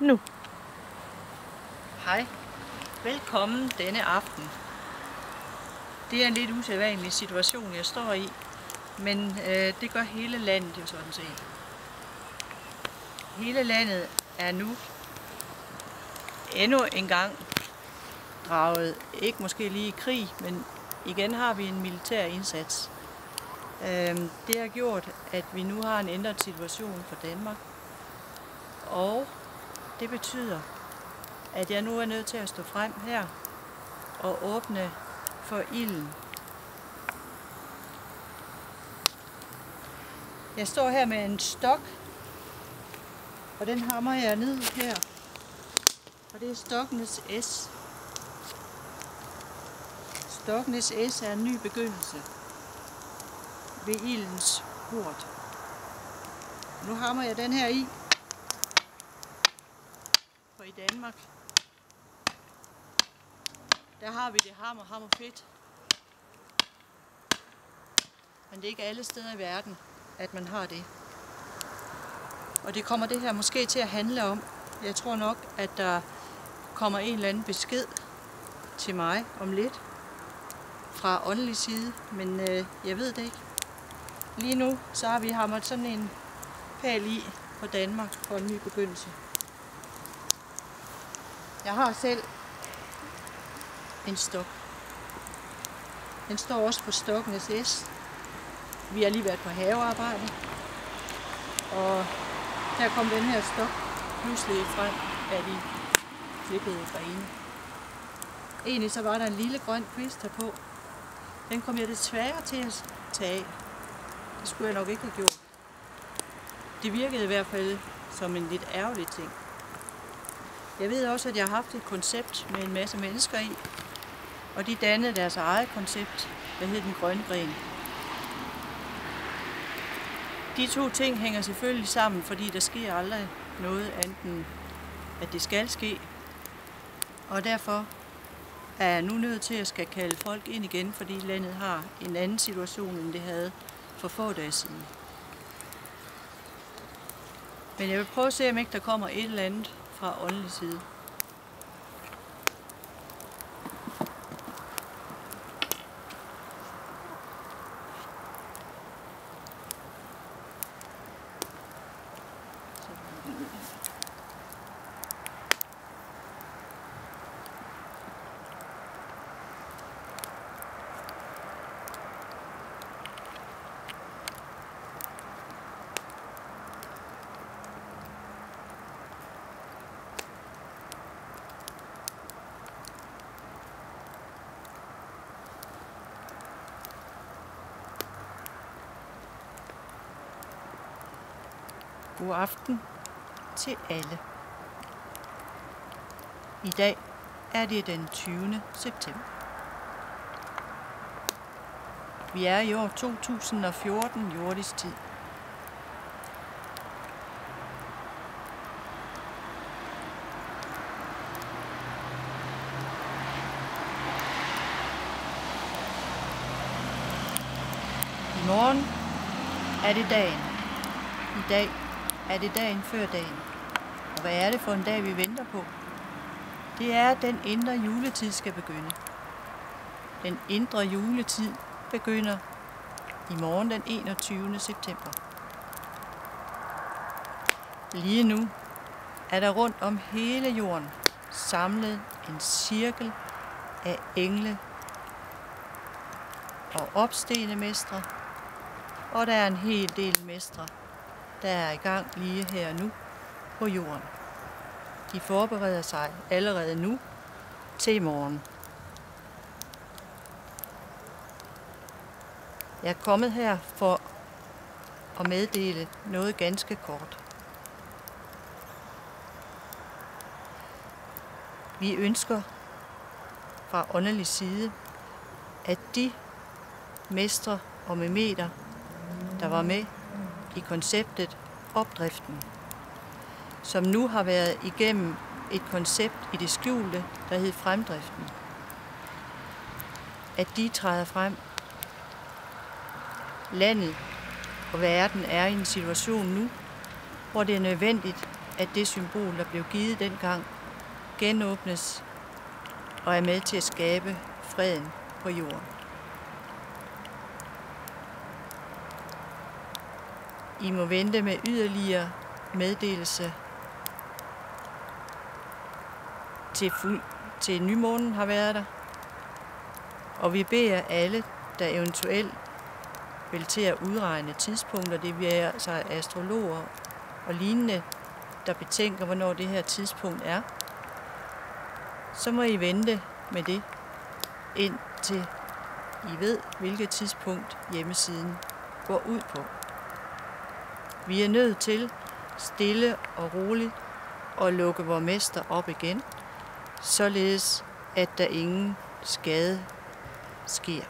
nu. Hej. Velkommen denne aften. Det er en lidt usædvanlig situation, jeg står i, men det gør hele landet jo sådan set. Hele landet er nu endnu en gang draget, ikke måske lige i krig, men igen har vi en militær indsats. Det har gjort, at vi nu har en ændret situation for Danmark, og det betyder, at jeg nu er nødt til at stå frem her og åbne for ilden. Jeg står her med en stok, og den hammer jeg ned her, og det er Stoknes S. Stoknes S er en ny begyndelse ved ildens port. Nu hammer jeg den her i, for i Danmark, der har vi det hammer fedt. Men det er ikke alle steder i verden, at man har det. Og det kommer det her måske til at handle om. Jeg tror nok, at der kommer en eller anden besked til mig om lidt fra åndelig side, men jeg ved det ikke. Lige nu så har vi hamret sådan en pæl i på Danmark for en ny begyndelse. Jeg har selv en stok. Den står også på Stoknes S. Vi har lige været på havearbejde, og der kom den her stok pludselig frem, da de klippede grene. Egentlig så var der en lille grøn kvist herpå. Den kom jeg desværre til at tage af. Det skulle jeg nok ikke have gjort. Det virkede i hvert fald som en lidt ærgerlig ting. Jeg ved også, at jeg har haft et koncept med en masse mennesker i, og de dannede deres eget koncept, der hed Den Grønne Gren. De to ting hænger selvfølgelig sammen, fordi der sker aldrig noget andet end, at det skal ske. Og derfor er jeg nu nødt til at skal kalde folk ind igen, fordi landet har en anden situation, end det havde for få dage siden. Men jeg vil prøve at se, om ikke der kommer et eller andet fra åndelig side. God aften til alle. I dag er det den 20. september. Vi er i år 2014 jordisk tid. I morgen er det dagen. I dag er det dagen før dagen. Og hvad er det for en dag, vi venter på? Det er, at den indre juletid skal begynde. Den indre juletid begynder i morgen den 21. september. Lige nu er der rundt om hele jorden samlet en cirkel af engle og opstenemestre, og der er en hel del mestre, der er i gang lige her nu på jorden. De forbereder sig allerede nu til i morgen. Jeg er kommet her for at meddele noget ganske kort. Vi ønsker fra åndelig side, at de mestre og memeter, der var med i konceptet Opdriften, som nu har været igennem et koncept i det skjulte, der hed Fremdriften, at de træder frem. Landet og verden er i en situation nu, hvor det er nødvendigt, at det symbol, der blev givet dengang, genåbnes og er med til at skabe freden på jorden. I må vente med yderligere meddelelse til nymånen har været der. Og vi beder alle, der eventuelt vil til at udregne tidspunkter, det vil altså astrologer og lignende, der betænker, hvornår det her tidspunkt er, så må I vente med det, indtil I ved, hvilket tidspunkt hjemmesiden går ud på. Vi er nødt til stille og roligt at lukke vores mester op igen, således at der ingen skade sker.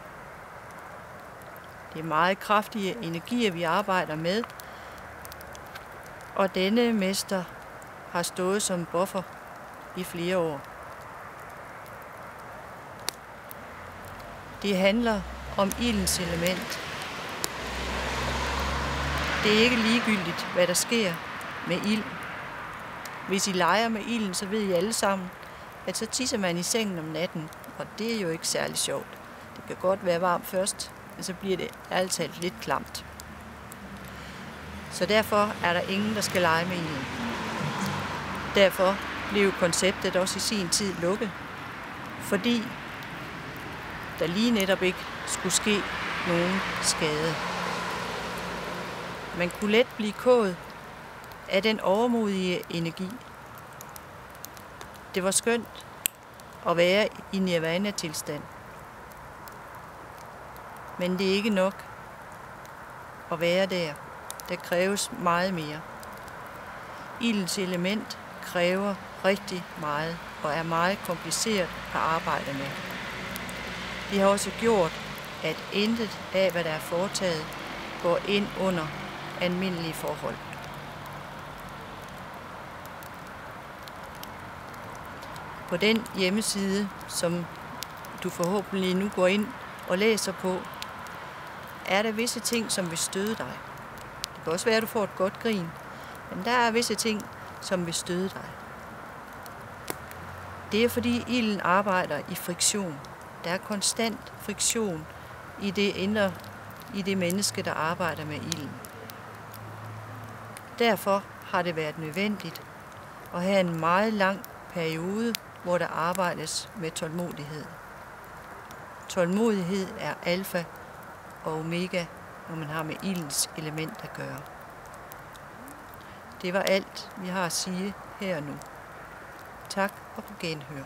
Det er meget kraftige energier, vi arbejder med, og denne mester har stået som buffer i flere år. Det handler om ildens element. Det er ikke ligegyldigt, hvad der sker med ild. Hvis I leger med ilden, så ved I alle sammen, at så tisser man i sengen om natten, og det er jo ikke særlig sjovt. Det kan godt være varmt først, men så bliver det ærligt talt lidt klamt. Så derfor er der ingen, der skal lege med ilden. Derfor blev konceptet også i sin tid lukket, fordi der lige netop ikke skulle ske nogen skade. Man kunne let blive kået af den overmodige energi. Det var skønt at være i nirvana-tilstand. Men det er ikke nok at være der. Der kræves meget mere. Ildens element kræver rigtig meget og er meget kompliceret at arbejde med. Det har også gjort, at intet af, hvad der er foretaget, går ind under almindelige forhold. På den hjemmeside, som du forhåbentlig nu går ind og læser på, er der visse ting, som vil støde dig. Det kan også være, at du får et godt grin, men der er visse ting, som vil støde dig. Det er fordi ilden arbejder i friktion. Der er konstant friktion i det menneske, der arbejder med ilden. Derfor har det været nødvendigt at have en meget lang periode, hvor der arbejdes med tålmodighed. Tålmodighed er alfa og omega, når man har med ildens element at gøre. Det var alt, vi har at sige her og nu. Tak og på genhør.